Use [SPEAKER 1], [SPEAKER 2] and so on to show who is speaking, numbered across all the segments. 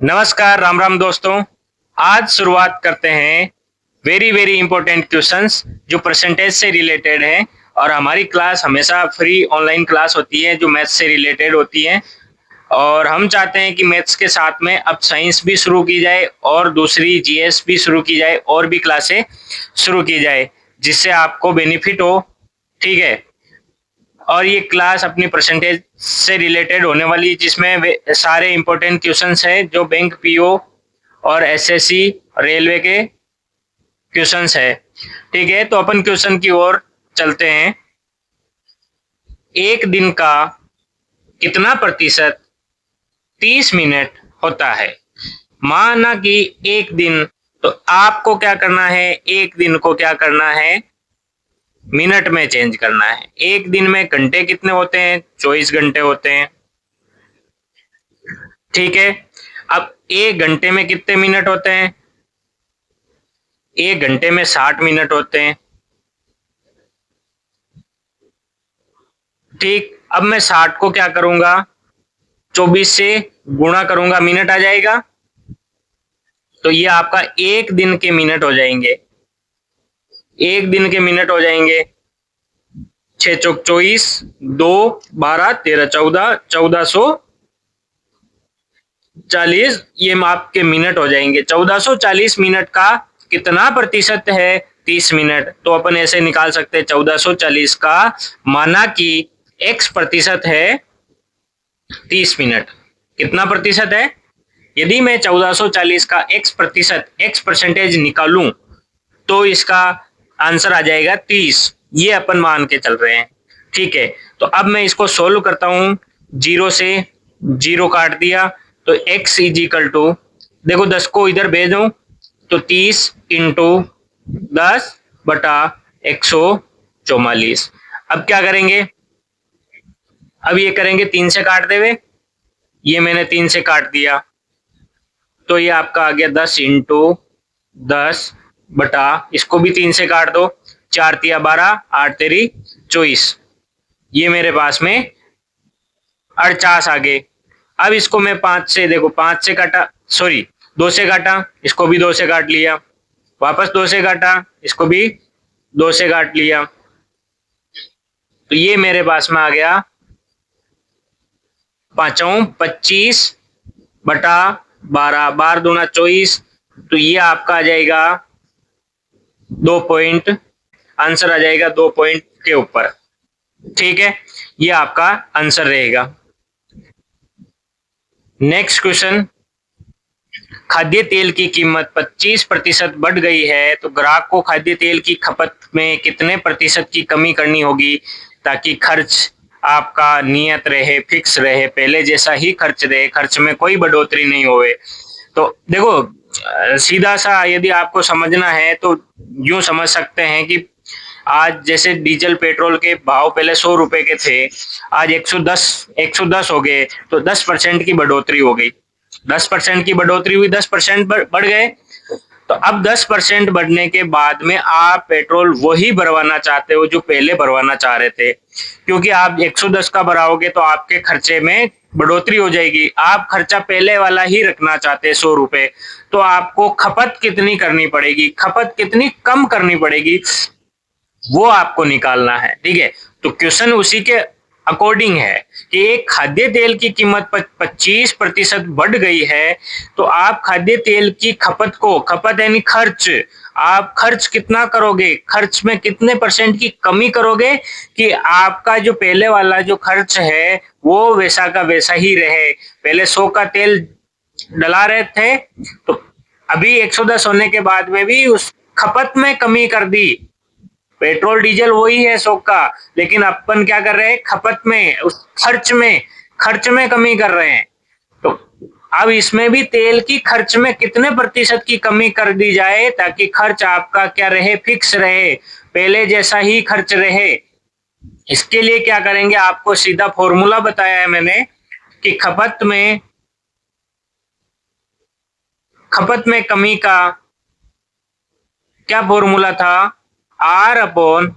[SPEAKER 1] नमस्कार, राम राम दोस्तों। आज शुरुआत करते हैं वेरी वेरी इंपॉर्टेंट क्वेश्चंस जो परसेंटेज से रिलेटेड है। और हमारी क्लास हमेशा फ्री ऑनलाइन क्लास होती है जो मैथ्स से रिलेटेड होती है। और हम चाहते हैं कि मैथ्स के साथ में अब साइंस भी शुरू की जाए और दूसरी जीएस भी शुरू की जाए और भी क्लासें शुरू की जाए जिससे आपको बेनिफिट हो। ठीक है। और ये क्लास अपनी परसेंटेज से रिलेटेड होने वाली जिसमें सारे इंपॉर्टेंट क्वेश्चंस हैं जो बैंक पीओ और एसएससी रेलवे के क्वेश्चंस है। ठीक है, तो अपन क्वेश्चन की ओर चलते हैं। एक दिन का कितना प्रतिशत 30 मिनट होता है? माना कि एक दिन, तो आपको क्या करना है, एक दिन को क्या करना है, मिनट में चेंज करना है। एक दिन में घंटे कितने होते हैं? 24 घंटे होते हैं। ठीक है। अब एक घंटे में कितने मिनट होते हैं? एक घंटे में 60 मिनट होते हैं। ठीक, अब मैं 60 को क्या करूंगा, 24 से गुणा करूंगा, मिनट आ जाएगा। तो ये आपका एक दिन के मिनट हो जाएंगे। एक दिन के मिनट हो जाएंगे। 6 चौक 24, 2 12 13 14, 1440 ये आपके मिनट हो जाएंगे। 1440 मिनट का कितना प्रतिशत है? 30 मिनट। तो अपन ऐसे निकाल सकते हैं 1440 का माना कि x प्रतिशत है 30 मिनट। कितना प्रतिशत है? यदि मैं 1440 का x प्रतिशत, x परसेंटेज निकालूं तो इसका आंसर आ जाएगा 30। ये अपन मान के चल रहे हैं। ठीक है, तो अब मैं इसको सोल्व करता हूं। जीरो से जीरो काट दिया तो x इज इक्वल टू, देखो 10 को इधर भेज दो तो 30 इंटू 10 बटा 144। अब क्या करेंगे, अब ये करेंगे 3 से काट देवे। ये मैंने 3 से काट दिया तो ये आपका आ गया 10 इंटू 10 बटा, इसको भी 3 से काट दो, 4 तिया 12, 8 तेरी 24। ये मेरे पास में 48 आ गए। अब इसको मैं 5 से, देखो 5 से काटा, सॉरी 2 से काटा, इसको भी 2 से काट लिया, वापस 2 से काटा, इसको भी 2 से काट लिया। तो ये मेरे पास में आ गया पांचों 25 बटा 12, 12 दूना 24। तो ये आपका आ जाएगा 2 पॉइंट, आंसर आ जाएगा 2 पॉइंट के ऊपर। ठीक है, ये आपका आंसर रहेगा। नेक्स्ट क्वेश्चन, खाद्य तेल की कीमत 25% बढ़ गई है तो ग्राहक को खाद्य तेल की खपत में कितने प्रतिशत की कमी करनी होगी ताकि खर्च आपका नियत रहे, फिक्स रहे, पहले जैसा ही खर्च रहे, खर्च में कोई बढ़ोतरी नहीं होवे। तो देखो सीधा सा यदि आपको समझना है तो यूं समझ सकते हैं कि आज जैसे डीजल पेट्रोल के भाव पहले 100 रुपए के थे, आज 110 हो गए, तो 10% की बढ़ोतरी हो गई। 10% की बढ़ोतरी हुई, 10% बढ़ गए। तो अब 10% बढ़ने के बाद में आप पेट्रोल वही भरवाना चाहते हो जो पहले भरवाना चाह रहे थे, क्योंकि आप 110 का भराओगे तो आपके खर्चे में बढ़ोतरी हो जाएगी। आप खर्चा पहले वाला ही रखना चाहते हैं 100 रुपए, तो आपको खपत कितनी करनी पड़ेगी, खपत कितनी कम करनी पड़ेगी, वो आपको निकालना है। ठीक है, तो क्वेश्चन उसी के अकॉर्डिंग है कि एक खाद्य तेल की कीमत 25% बढ़ गई है तो आप खाद्य तेल की खपत को, खपत यानी खर्च, आप खर्च कितना करोगे, खर्च में कितने परसेंट की कमी करोगे कि आपका जो पहले वाला जो खर्च है वो वैसा का वैसा ही रहे। पहले 100 का तेल डला रहे थे तो अभी 110 होने के बाद में भी उस खपत में कमी कर दी। पेट्रोल डीजल वही है 100 का, लेकिन अपन क्या कर रहे हैं, खपत में, उस खर्च में कमी कर रहे हैं। तो अब इसमें भी तेल की खर्च में कितने प्रतिशत की कमी कर दी जाए ताकि खर्च आपका क्या रहे, फिक्स रहे, पहले जैसा ही खर्च रहे। इसके लिए क्या करेंगे, आपको सीधा फॉर्मूला बताया है मैंने कि खपत में कमी का क्या फॉर्मूला था, R upon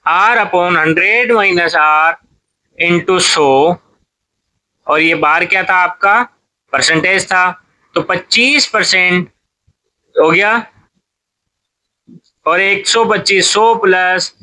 [SPEAKER 1] 100 minus R into 100 और ये बार क्या था आपका, परसेंटेज था। तो 25% हो गया, और 125, 100 प्लस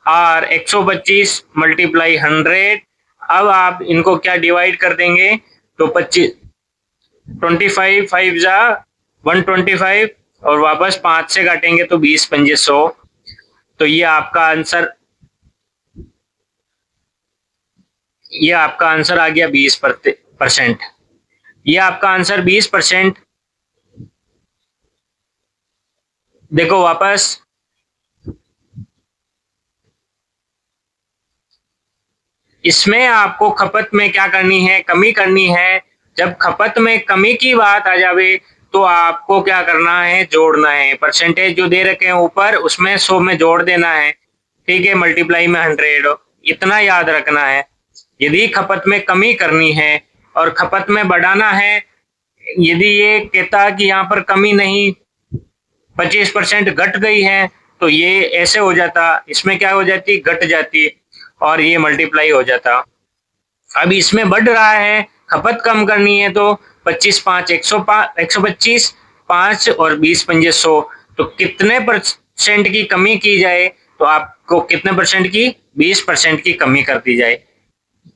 [SPEAKER 1] आर 125 मल्टीप्लाई 100। अब आप इनको क्या डिवाइड कर देंगे, तो 25, 25 5 जा 125, और वापस 5 से काटेंगे तो 20 पंजे 100। तो ये आपका आंसर आ गया 20%। ये आपका आंसर 20%। देखो वापस, इसमें आपको खपत में क्या करनी है, कमी करनी है। जब खपत में कमी की बात आ जावे तो आपको क्या करना है, जोड़ना है। परसेंटेज जो दे रखे हैं ऊपर, उसमें 100 में जोड़ देना है, ठीक है, मल्टीप्लाई में 100, इतना याद रखना है। यदि खपत में कमी करनी है और खपत में बढ़ाना है, यदि ये कहता कि यहाँ पर कमी नहीं, 25% घट गई है, तो ये ऐसे हो जाता, इसमें क्या हो जाती, घट जाती, और ये मल्टीप्लाई हो जाता। अब इसमें बढ़ रहा है, खपत कम करनी है, तो 25 5 125, 5 और 20 पंजे 100। तो कितने परसेंट की कमी की जाए, तो आपको कितने परसेंट की, 20% की कमी कर दी जाए।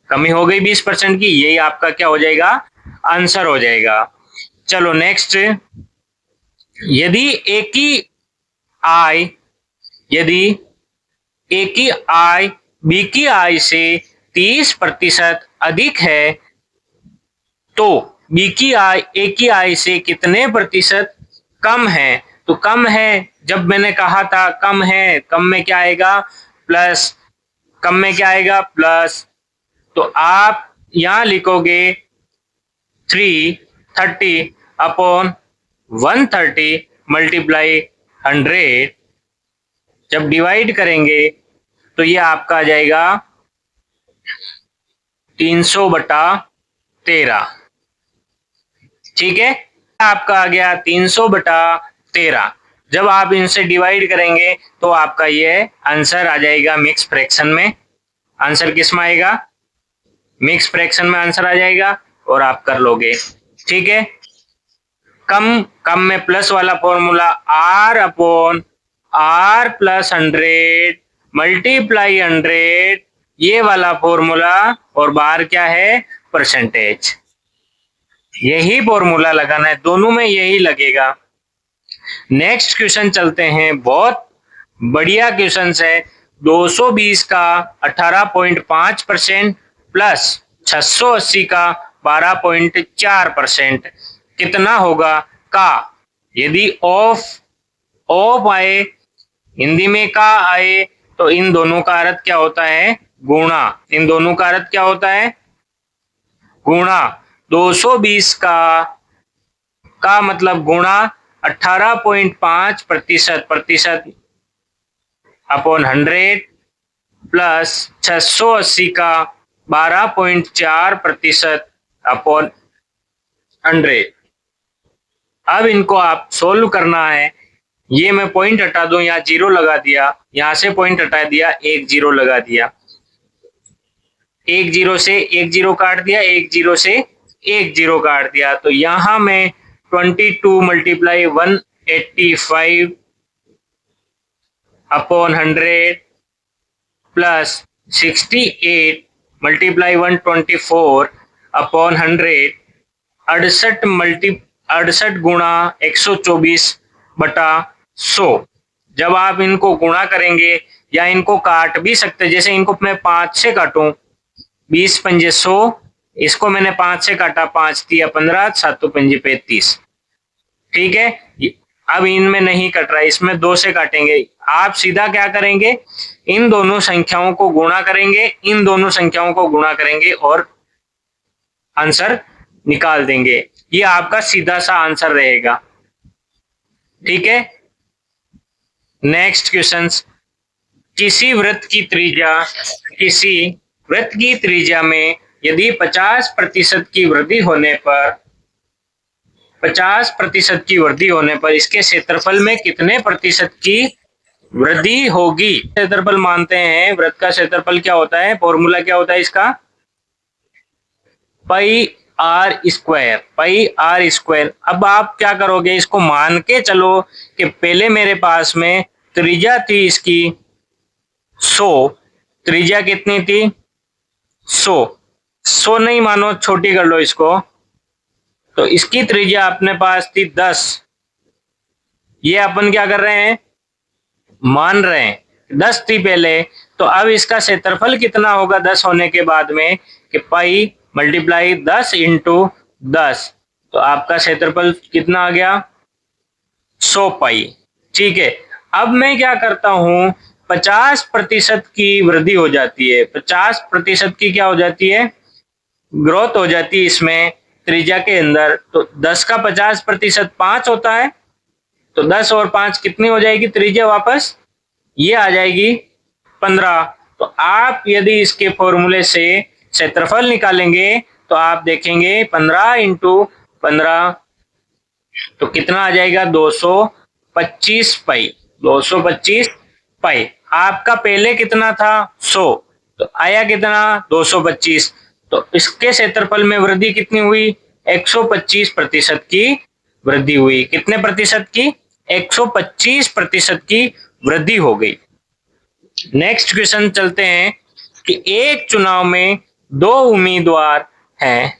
[SPEAKER 1] कमी हो गई 20% की, यही आपका क्या हो जाएगा, आंसर हो जाएगा। चलो नेक्स्ट, यदि एक ही आय यदि ए की आय बी की आय से 30% अधिक है, तो बी की आय ए की आय से कितने प्रतिशत कम है। तो कम है, जब मैंने कहा था कम है, कम में क्या आएगा, प्लस, कम में क्या आएगा, प्लस। तो आप यहां लिखोगे 330 अपॉन 130 मल्टीप्लाई 100। जब डिवाइड करेंगे तो ये आपका आ जाएगा 300/13। ठीक है, आपका आ गया 300/13। जब आप इनसे डिवाइड करेंगे तो आपका ये आंसर आ जाएगा मिक्स फ्रैक्शन में। आंसर किस में आएगा, मिक्स फ्रैक्शन में आंसर आ जाएगा, और आप कर लोगे। ठीक है, कम में प्लस वाला formula, R upon R plus 100 multiply 100, ये वाला फॉर्मूला, और बाहर क्या है, परसेंटेज। यही फॉर्मूला लगाना है, दोनों में यही लगेगा। नेक्स्ट क्वेश्चन चलते हैं, बहुत बढ़िया क्वेश्चन है। 220 का 18.5% प्लस 680 का 12.4% कितना होगा का। यदि ऑफ आए, हिंदी में का आए, तो इन दोनों का अर्थ क्या होता है, गुणा। इन दोनों का अर्थ क्या होता है, गुणा। 220 का मतलब गुणा 18.5% अपॉन 100 प्लस 680 का 12.4% अपॉन 100। अब इनको आप सोल्व करना है। ये मैं पॉइंट हटा दूं, यहाँ 0 लगा दिया, यहां से पॉइंट हटा दिया, 1 0 लगा दिया, 1 0 से 1 0 काट दिया, 1 0 से 1 0 काट दिया। तो यहां मैं 22 multiply 185 upon 100 plus 68 multiply 124 upon 100, 68 गुणा 124/100। जब आप इनको गुणा करेंगे, या इनको काट भी सकते, जैसे इनको मैं 5 से काटूं, 20 पंजे 100, इसको मैंने 5 से काटा, 5 दिया 15, 7 पंजे 35। ठीक है, अब इनमें नहीं कट रहा, इसमें 2 से काटेंगे। आप सीधा क्या करेंगे, इन दोनों संख्याओं को गुणा करेंगे, इन दोनों संख्याओं को गुणा करेंगे, और आंसर निकाल देंगे। ये आपका सीधा सा आंसर रहेगा। ठीक है, नेक्स्ट क्वेश्चन, किसी वृत्त की त्रिज्या में यदि 50% की वृद्धि होने पर इसके क्षेत्रफल में कितने प्रतिशत की वृद्धि होगी। क्षेत्रफल मानते हैं, वृत्त का क्षेत्रफल क्या होता है, फॉर्मूला क्या होता है इसका, pi r square, pi r square. अब आप क्या करोगे, इसको मान के चलो कि पहले मेरे पास में त्रिज्या थी इसकी 100, त्रिज्या कितनी थी 100, 100 नहीं मानो, छोटी कर लो इसको, तो इसकी त्रिज्या अपने पास थी 10। ये अपन क्या कर रहे हैं, मान रहे हैं 10 थी पहले, तो अब इसका क्षेत्रफल कितना होगा 10 होने के बाद में, कि पाई मल्टीप्लाई 10 इंटू 10, तो आपका क्षेत्रफल कितना आ गया 100 पाई। ठीक है, अब मैं क्या करता हूं, 50% की वृद्धि हो जाती है, 50% की क्या हो जाती है, ग्रोथ हो जाती है इसमें त्रिज्या के अंदर। तो 10 का 50% 5 होता है, तो 10 और 5 कितनी हो जाएगी त्रिज्या वापस, ये आ जाएगी 15। तो आप यदि इसके फॉर्मूले से क्षेत्रफल निकालेंगे तो आप देखेंगे 15 इंटू 15, तो कितना आ जाएगा 225 पाई, 225 पाई। आपका पहले कितना था 100, तो आया कितना 225, तो इसके क्षेत्रफल में वृद्धि कितनी हुई 125% की वृद्धि हुई। कितने प्रतिशत की, 125% की वृद्धि हो गई। नेक्स्ट क्वेश्चन चलते हैं कि एक चुनाव में दो उम्मीदवार हैं,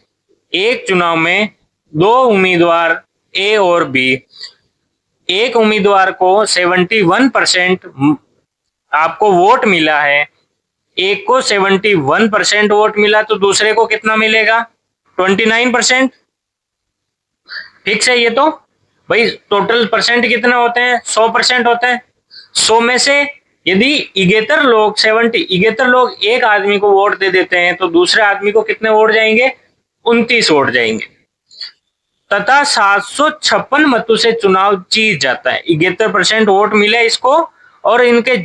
[SPEAKER 1] एक चुनाव में दो उम्मीदवार ए और बी, एक उम्मीदवार को 71% आपको वोट मिला है, एक को 71% वोट मिला, तो दूसरे को कितना मिलेगा 29%। फिक्स है ये तो भाई, टोटल परसेंट कितने होते हैं 100% होते हैं। 100 में से यदि 71 लोग एक आदमी को वोट दे देते हैं, तो दूसरे आदमी को कितने वोट जाएंगे 29 वोट जाएंगे, तथा 756 मतों से चुनाव जीत जाता है। 71% वोट मिले इसको, और इनके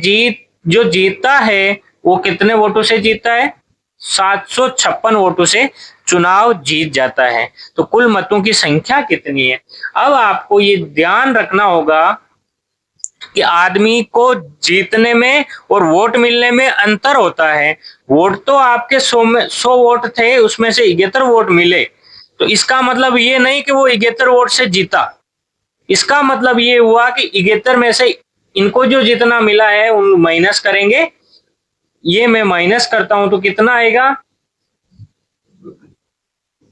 [SPEAKER 1] जो जीतता है वो कितने वोटों से जीतता है 756 वोटों से चुनाव जीत जाता है। तो कुल मतों की संख्या कितनी है। अब आपको ये ध्यान रखना होगा कि आदमी को जीतने में और वोट मिलने में अंतर होता है। वोट तो आपके 100 वोट थे, उसमें से 71 वोट मिले, तो इसका मतलब ये नहीं कि वो 71 वोट से जीता। इसका मतलब ये हुआ कि 71 में से इनको जो जितना मिला है उन माइनस करेंगे, ये मैं माइनस करता हूं तो कितना आएगा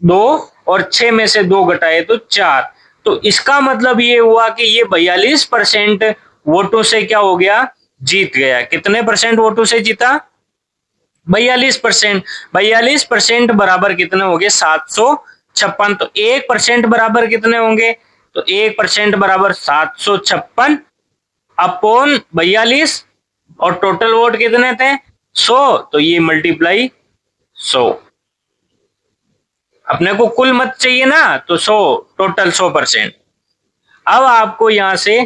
[SPEAKER 1] 2, और 6 में से 2 घटाए तो 4। तो इसका मतलब ये हुआ कि ये 42% वोटों से क्या हो गया, जीत गया। कितने परसेंट वोटों से जीता 42%। 42% बराबर कितने हो गए 756। तो 1% बराबर कितने होंगे, तो 1% बराबर 756 अपॉन 42, और टोटल वोट कितने थे 100, तो ये मल्टीप्लाई 100। अपने को कुल मत चाहिए ना, तो 100 टोटल 100%। अब आपको यहां से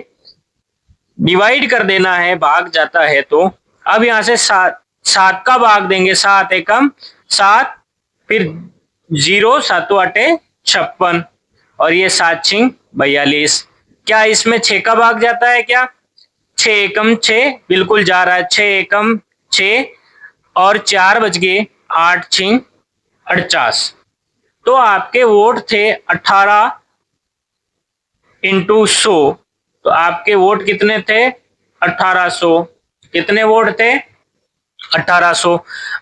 [SPEAKER 1] डिवाइड कर देना है, भाग जाता है तो अब यहां से 7 का भाग देंगे, 7 एकम 7, फिर 0 7 8 56, और ये 7 6 42। क्या इसमें 6 का भाग जाता है क्या, 6 एकम 6 बिल्कुल जा रहा है, 6 एकम 6, और 4 बच गए, 8 6 48। तो आपके वोट थे 18 इंटू 100, तो आपके वोट कितने थे 1800। कितने वोट थे 1800।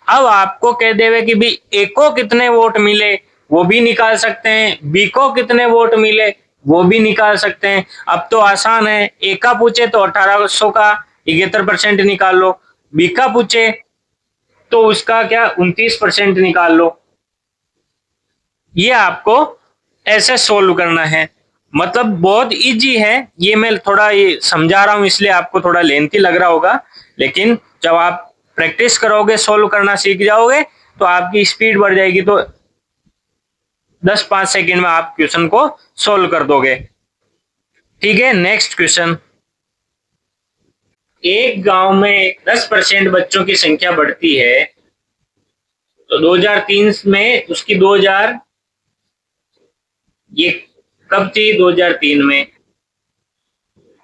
[SPEAKER 1] अब आपको कह देवे कि भाई ए को कितने वोट मिले, वो भी निकाल सकते हैं, बी को कितने वोट मिले वो भी निकाल सकते हैं। अब तो आसान है, ए का पूछे तो 1800 का 71% निकाल लो, बी का पूछे तो उसका क्या 29% निकाल लो। ये आपको ऐसे सोल्व करना है, मतलब बहुत इजी है। ये मैं थोड़ा ये समझा रहा हूं इसलिए आपको थोड़ा लेंथी लग रहा होगा, लेकिन जब आप प्रैक्टिस करोगे, सोल्व करना सीख जाओगे, तो आपकी स्पीड बढ़ जाएगी, तो 10-5 सेकंड में आप क्वेश्चन को सोल्व कर दोगे। ठीक है, नेक्स्ट क्वेश्चन। एक गांव में 10% बच्चों की संख्या बढ़ती है, तो 2003 में उसकी 2000, ये कब थी 2003 में,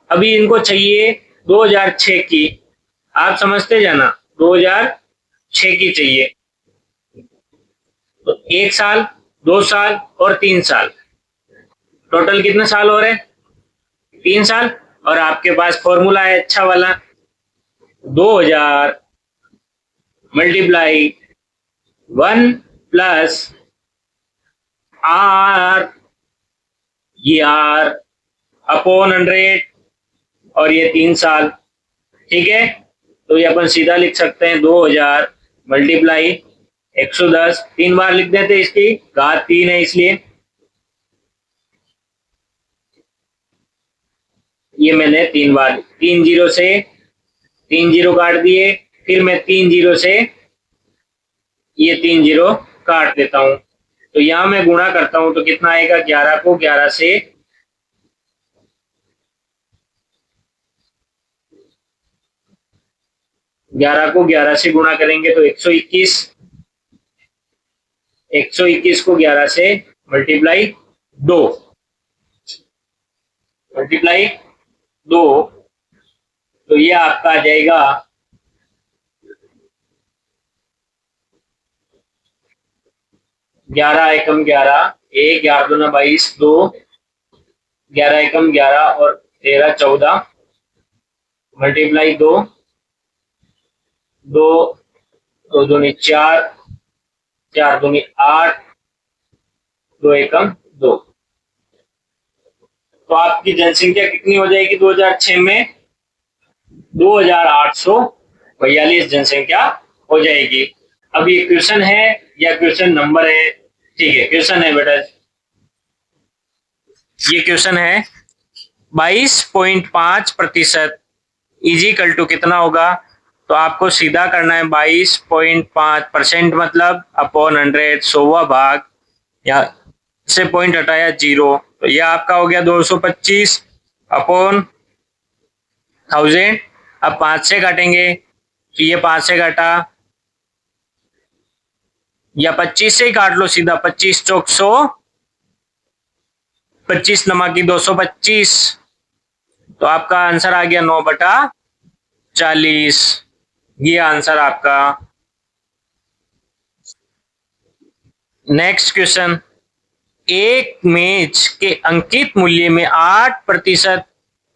[SPEAKER 1] अभी इनको चाहिए 2006 की। आप समझते जाना 2006 की चाहिए, तो 1 साल 2 साल और 3 साल, टोटल कितने साल हो रहे हैं? 3 साल। और आपके पास फॉर्मूला है अच्छा वाला, 2000 मल्टीप्लाई 1 + आर, ये आर अपॉन 100, और ये 3 साल। ठीक है, तो ये अपन सीधा लिख सकते हैं 2000 मल्टीप्लाई 110, 3 बार लिख देते, इसकी घात 3 है इसलिए। ये मैंने 3 बार, 3 जीरो से 3 जीरो काट दिए, फिर मैं 3 जीरो से ये 3 जीरो काट देता हूं, तो यहां मैं गुणा करता हूं तो कितना आएगा? 11 को 11 से 11 से गुणा करेंगे तो 121, 121 को 11 से मल्टीप्लाई 2, तो ये आपका आ जाएगा 11 एकम 11, 1 11 दूना 22, 2 11 एकम 11 और 13 14 मल्टीप्लाई 2, 2 2 दूनी 4, 4 दूनी 8, 2 एकम 2। तो आपकी जनसंख्या कितनी हो जाएगी 2006 में? 2842 जनसंख्या हो जाएगी। अब ये क्वेश्चन है या क्वेश्चन नंबर है? ठीक है, क्वेश्चन है बेटा, ये क्वेश्चन है 22.5% इजिकल टू कितना होगा? तो आपको सीधा करना है 22.5% मतलब अपॉन 100, 100वां भाग, या से पॉइंट हटाया 0, तो ये आपका हो गया 225 अपॉन 1000। अब 5 से काटेंगे तो ये 5 से काटा, या 25 से ही काट लो सीधा, 25 चौक 100, 25 नमकी 225, तो आपका आंसर आ गया 9/40। ये आंसर आपका। नेक्स्ट क्वेश्चन, एक मेज के अंकित मूल्य में 8%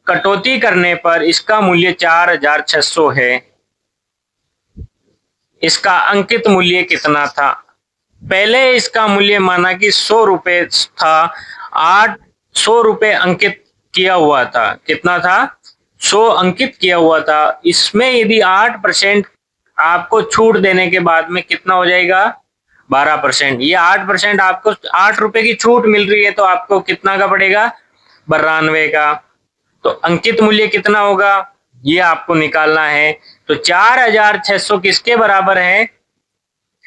[SPEAKER 1] कटौती करने पर इसका मूल्य 4600 है। इसका अंकित मूल्य कितना था? पहले इसका मूल्य माना कि 100 रुपए था, 800 रुपए अंकित किया हुआ था। कितना था? 100 अंकित किया हुआ था। इसमें यदि 8% आपको छूट देने के बाद में कितना हो जाएगा? 12%। ये 8% आपको 8 रुपए की छूट मिल रही है, तो आपको कितना का पड़ेगा? 92 का। तो अंकित मूल्य कितना होगा ये आपको निकालना है। तो 4600 किसके बराबर है?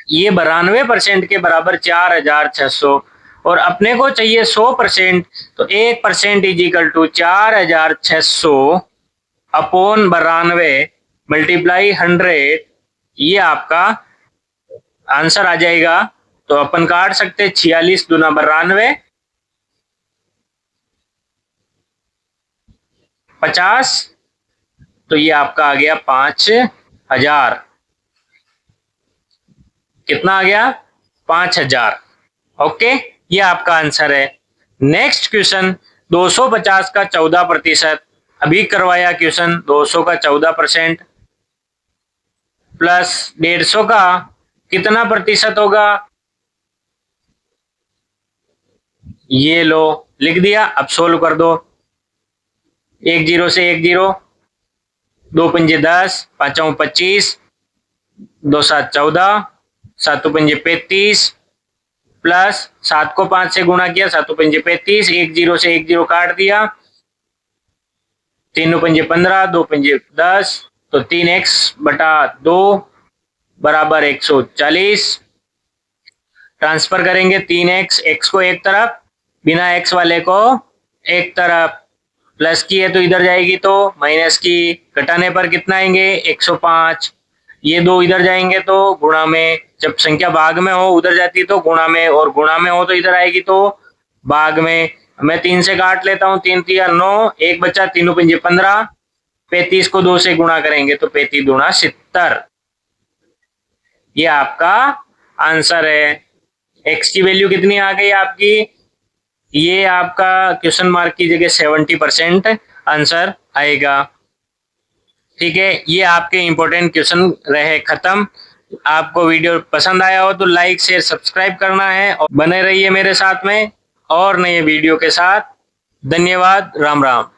[SPEAKER 1] ये 92% के बराबर 4600, और अपने को चाहिए 100%, तो 1% is equal to 4600 upon 92 multiply 100, ये आपका आंसर आ जाएगा। तो अपन काट सकते 46 दूना 92, 50, तो ये आपका आ गया 5000। कितना आ गया? 5000। ओके, ये आपका आंसर है। नेक्स्ट क्वेश्चन, 250 का 14%, अभी करवाया क्वेश्चन। 200 का 14% प्लस 150 का कितना प्रतिशत होगा? ये लो, लिख दिया। अब सोल्व कर दो। 1 0 से 1 0, 2 पंजे 10, 5 25, 2 7 14, 7 पंजे 35, प्लस 7 को 5 से गुणा किया, 7 पंजे 35, 1 0 से 1 0 काट दिया, 3 पंजे 15, 2 पंजे 10, तो 3x/2 बराबर 140। ट्रांसफर करेंगे 3x, x को एक तरफ, बिना x वाले को एक तरफ, प्लस की है तो इधर जाएगी, तो माइनस की, घटाने पर कितना आएंगे? 105। ये 2 इधर जाएंगे तो गुणा में, जब संख्या भाग में हो उधर जाती है तो गुणा में, और गुणा में हो तो इधर आएगी तो भाग में। मैं 3 से काट लेता हूँ, 3 3 9, 1 बचा, 3 पंजे 15, 35 को 2 से गुणा करेंगे तो 35 दूना 70। ये आपका आंसर है। x की वैल्यू कितनी आ गई आपकी, ये आपका क्वेश्चन मार्क की जगह 70% आंसर आएगा। ठीक है, ये आपके इंपॉर्टेंट क्वेश्चन रहे खत्म। आपको वीडियो पसंद आया हो तो लाइक शेयर सब्सक्राइब करना है और बने रहिए मेरे साथ में और नए वीडियो के साथ। धन्यवाद, राम राम।